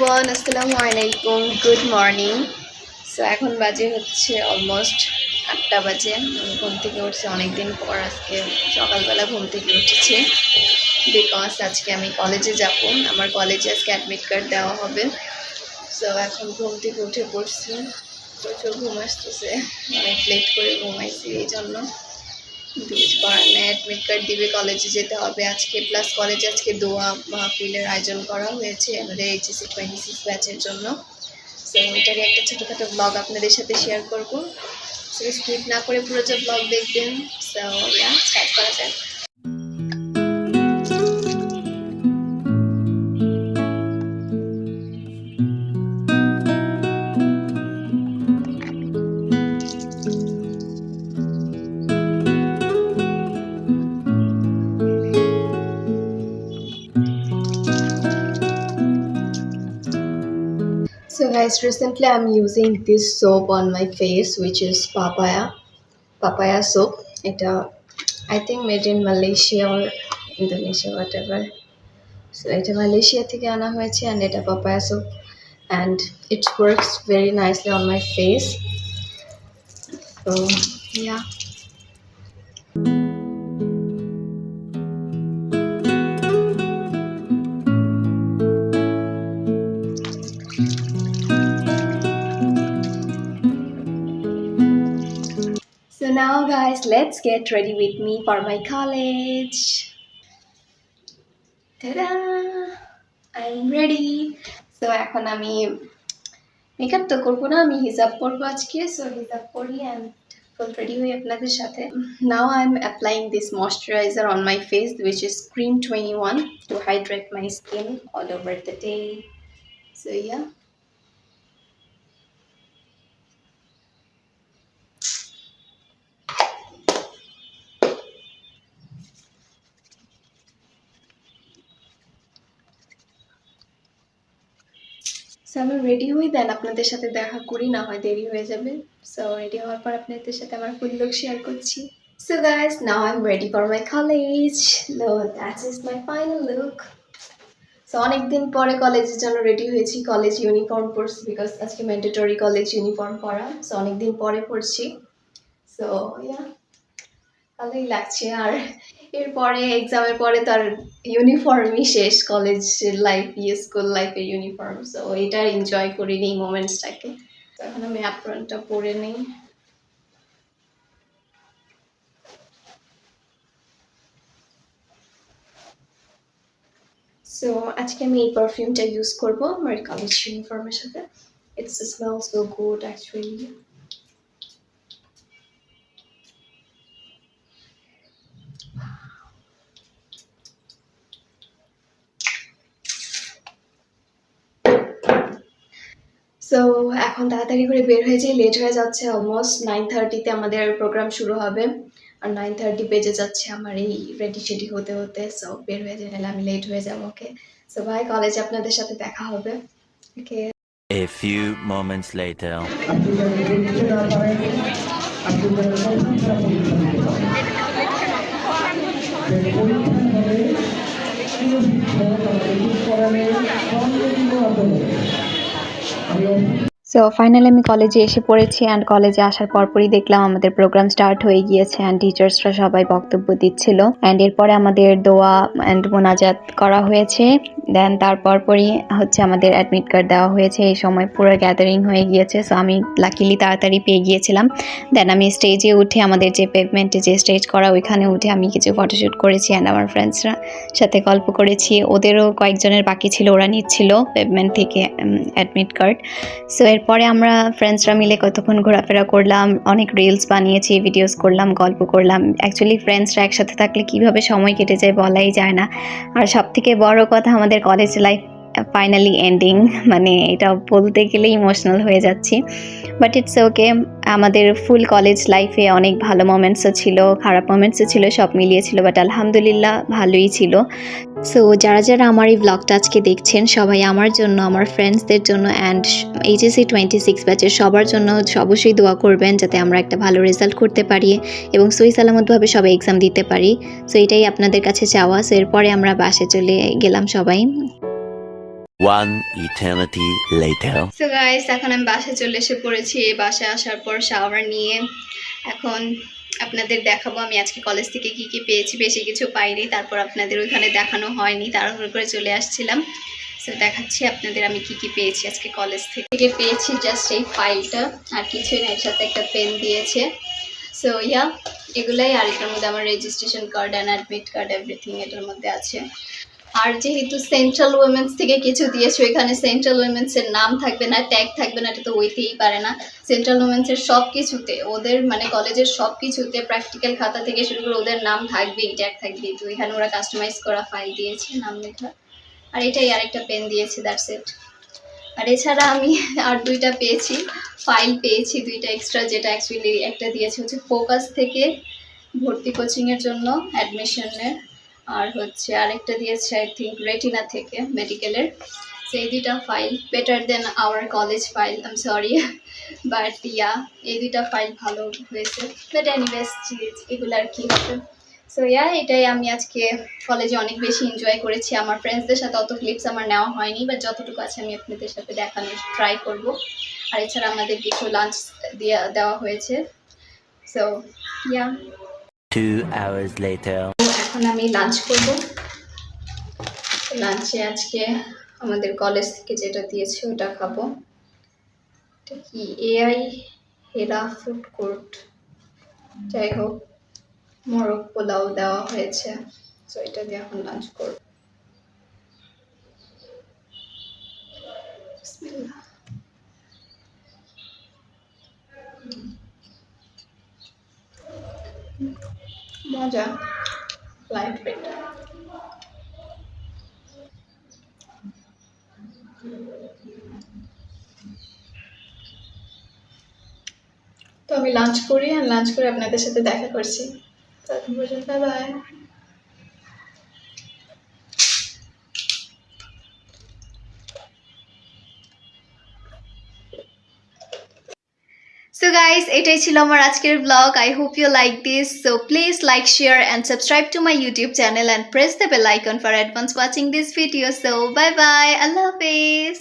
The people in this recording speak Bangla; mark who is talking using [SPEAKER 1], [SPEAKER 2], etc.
[SPEAKER 1] এভরিওয়ান, আসসালামু আলাইকুম, গুড মর্নিং। সো এখন বাজে হচ্ছে অলমোস্ট 8টা বাজে। আমি ঘুম থেকে উঠছি অনেকদিন পর, আজকে সকালবেলা ঘুম থেকে উঠেছি বিকজ আজকে আমি কলেজে যাব। আমার কলেজে আজকে অ্যাডমিট কার্ড দেওয়া হবে। সো এখন ঘুম থেকে উঠে পড়ছি, প্রচুর ঘুম আসতেছে, অনেক লেট করে ঘুমাইছি এই জন্য। কিছু করার নেই, অ্যাডমিট কার্ড দিবে, কলেজে যেতে হবে আজকে। প্লাস কলেজে আজকে দোয়া মাহফিলের আয়োজন করা হয়েছে আমাদের এইচএসসি 26 ব্যাচের জন্য। সো এটারই একটা ছোটোখাটো ব্লগ আপনাদের সাথে শেয়ার করবো। সো স্কিপ না করে পুরো যে ব্লগ দেখবেন। সো স্টার্ট করা যাক। So guys, recently I'm using this soap on my face, which is papaya soap. It I think made in Malaysia or Indonesia, whatever. So এটা মালয়েশিয়া থেকে আনা হয়েছে, and এটা papaya soap, and it works very nicely on my face. So yeah. So now guys, let's get ready with me for my college. Ta-da! I'm ready. So এখন আমি মেকআপ তো করবো না, আমি হিজাব পরবো আজকে। সো হিজাব পরি and ফুল রেডি হয়ে আপনাদের সাথে। Now I'm applying this moisturizer on my face, which is Cream 21, to hydrate my skin all over the day. So yeah. So আমি রেডি হই, দেন আপনাদের সাথে দেখা করি, না হয় দেরি হয়ে যাবে। সো রেডি হওয়ার পর আপনাদের সাথে আমার ফুল লুক শেয়ার করছি। So guys, now I am ready for my college. That is my final look. So অনেকদিন পরে কলেজের জন্য রেডি হয়েছি, কলেজ ইউনিফর্ম পরছি বিকজ আজকে ম্যান্ডেটরি কলেজ ইউনিফর্ম পরা। সো অনেকদিন পরে পরছি। সো ইয়া, ভালোই লাগছে। আর এরপরে এক্সামের পরে তো আর ইউনিফর্মই শেষ, কলেজ লাইফ, স্কুল লাইফের ইউনিফর্ম। সো এটার এনজয় করি নিই মোমেন্টসটাকে। তো এখন আমি অ্যাপ্রনটা পরে নিই। সো আজকে আমি এই পারফিউমটা ইউজ করবো আমার কলেজ ইউনিফর্মের সাথে। It's smells so good actually. So এখন তাড়াতাড়ি করে বের হয়ে যাই, লেট হয়ে যাচ্ছে। অলমোস্ট 9:30-তে আমাদের প্রোগ্রাম শুরু হবে, আর 9:30 বেজে যাচ্ছে আমার এই রেডি শেডি হতে হতে। সো বের হয়ে যাই, নাহলে আমি লেট হয়ে যাবো। ওকে, সো বাই, কলেজে আপনাদের সাথে দেখা হবে। ওকে।
[SPEAKER 2] A few moments later.
[SPEAKER 3] So finally আমি কলেজে এসে পড়েছি, অ্যান্ড কলেজে আসার পরপরই দেখলাম আমাদের প্রোগ্রাম স্টার্ট হয়ে গিয়েছে, অ্যান্ড টিচার্সরা সবাই বক্তব্য দিচ্ছিল, অ্যান্ড এরপরে আমাদের দোয়া অ্যান্ড মোনাজাত করা হয়েছে। দেন তারপরই হচ্ছে আমাদের অ্যাডমিট কার্ড দেওয়া হয়েছে। এই সময় পুরো গ্যাদারিং হয়ে গিয়েছে। সো আমি লাকিলি তাড়াতাড়ি পেয়ে গিয়েছিলাম। দেন আমি স্টেজে উঠে, আমাদের যে পেভমেন্টে যে স্টেজ করা, ওইখানে উঠে আমি কিছু ফটোশ্যুট করেছি, অ্যান্ড আমার ফ্রেন্ডসরা সাথে গল্প করেছি। ওদেরও কয়েকজনের বাকি ছিল, ওরা নিচ্ছিল পেভমেন্ট থেকে অ্যাডমিট কার্ড। সো এরপরে আমরা ফ্রেন্ডসরা মিলে কতক্ষণ ঘোরাফেরা করলাম, অনেক রিলস বানিয়েছি, ভিডিওস করলাম, গল্প করলাম। অ্যাকচুয়ালি ফ্রেন্ডসরা একসাথে থাকলে কিভাবে সময় কেটে যায় বলাই যায় না। আর সবথেকে বড় কথা, আমাদের কলেজ লাইফ ফাইনালি এন্ডিং, মানে এটা বলতে গেলে ইমোশনাল হয়ে যাচ্ছি, বাট ইটস ওকে। আমাদের ফুল কলেজ লাইফে অনেক ভালো মোমেন্টসও ছিল, খারাপ মোমেন্টসও ছিল, সব মিলিয়ে ছিল, বাট আলহামদুলিল্লাহ ভালোই ছিল। সো যারা যারা আমার এই ব্লগটা আজকে দেখছেন, সবাই আমার জন্য, আমার ফ্রেন্ডসদের জন্য, অ্যান্ড এইচএসসি 26 ব্যাচের সবার জন্য অবশ্যই দোয়া করবেন, যাতে আমরা একটা ভালো রেজাল্ট করতে পারি এবং সহি সালামতভাবে সবাই এক্সাম দিতে পারি। সো এটাই আপনাদের কাছে চাওয়া। সো এরপরে আমরা বাসে চলে গেলাম সবাই।
[SPEAKER 2] One eternity later.
[SPEAKER 1] So guys, এখন আমি বাসায় চলে এসে পড়েছি। বাসায় আসার পর শাওয়ার নিয়ে এখন আপনাদের দেখাবো আমি আজকে কলেজ থেকে কি কি পেয়েছি। বেশি কিছু পাইনি, তারপর আপনাদের ওইখানে দেখানো হয়নি, তাড়াহুড়ো করে চলে আসছিলাম। সো দেখাচ্ছি আপনাদের আমি কি কি পেয়েছি আজকে কলেজ থেকে। পেয়েছি জাস্ট এই ফাইলটা, আর কিছুই না, এর সাথে একটা পেন দিয়েছে। সো ইয়া, এগুলাই। আর এটার মধ্যে আমার registration card and admit card everything এটার মধ্যে আছে। আর যেহেতু সেন্ট্রাল উইমেন্স থেকে কিছু দিয়েছে, এখানে সেন্ট্রাল উইমেন্সের নাম থাকবে না, ট্যাগ থাকবে না, এটা তো হইতেই পারে না। সেন্ট্রাল উইমেন্সের সব কিছুতে, ওদের মানে কলেজের সব কিছুতে প্র্যাকটিক্যাল খাতা থেকে শুরু করে ওদের নাম থাকবেই, ট্যাগ থাকবেই। তো এখানে ওরা কাস্টমাইজ করা ফাইল দিয়েছে, নাম লেখা। আর এটাই আরেকটা পেন দিয়েছে, দ্যাটস ইট। আর এছাড়া আমি আর দুইটা পেয়েছি, ফাইল পেয়েছি দুইটা এক্সট্রা, যেটা অ্যাকচুয়ালি একটা দিয়েছে হচ্ছে ফোকাস থেকে ভর্তি কোচিংয়ের জন্য অ্যাডমিশনের, আর হচ্ছে আরেকটা দিয়েছে আই থিঙ্ক রেটিনা থেকে মেডিকেলের। সেই দুইটা file better then our college file, I am sorry, but yeah এই দুইটা ফাইল ভালো হয়েছে। বাট এনিওয়েজ, এগুলো আর কি হবে। সো ইয়া, এটাই। আমি আজকে কলেজে অনেক বেশি এনজয় করেছি। আমার ফ্রেন্ডসদের সাথে অত ক্লিপস আমার নেওয়া হয়নি, বাট যতটুকু আছে আমি আপনাদের সাথে দেখানোর ট্রাই করব। আর এছাড়া আমাদের কিছু লাঞ্চ দেওয়া হয়েছে। So yeah,
[SPEAKER 2] 2 hours later.
[SPEAKER 1] এখন আমি লাঞ্চ করব। লাঞ্চে আজকে আমাদের কলেজ থেকে যেটা দিয়েছে ওটা খাবো। এটা কি এআই হেরা ফুড কোর্ট, যাই হোক, মোরগ পোলাও দেওয়া হয়েছে। সো এটা দিয়ে এখন লাঞ্চ করব। বিসমিল্লাহ। মজা, লাইট ওয়েট। তো আমি লাঞ্চ করি, আর লাঞ্চ করে আপনাদের সাথে দেখা করছি। ততক্ষণ পর্যন্ত বাই। So guys, এটাই ছিল আমার আজকের blog. I hope you like this. So please like, share and subscribe to my YouTube channel and press the bell icon for advance watching this video. So bye bye. Allah Hafiz.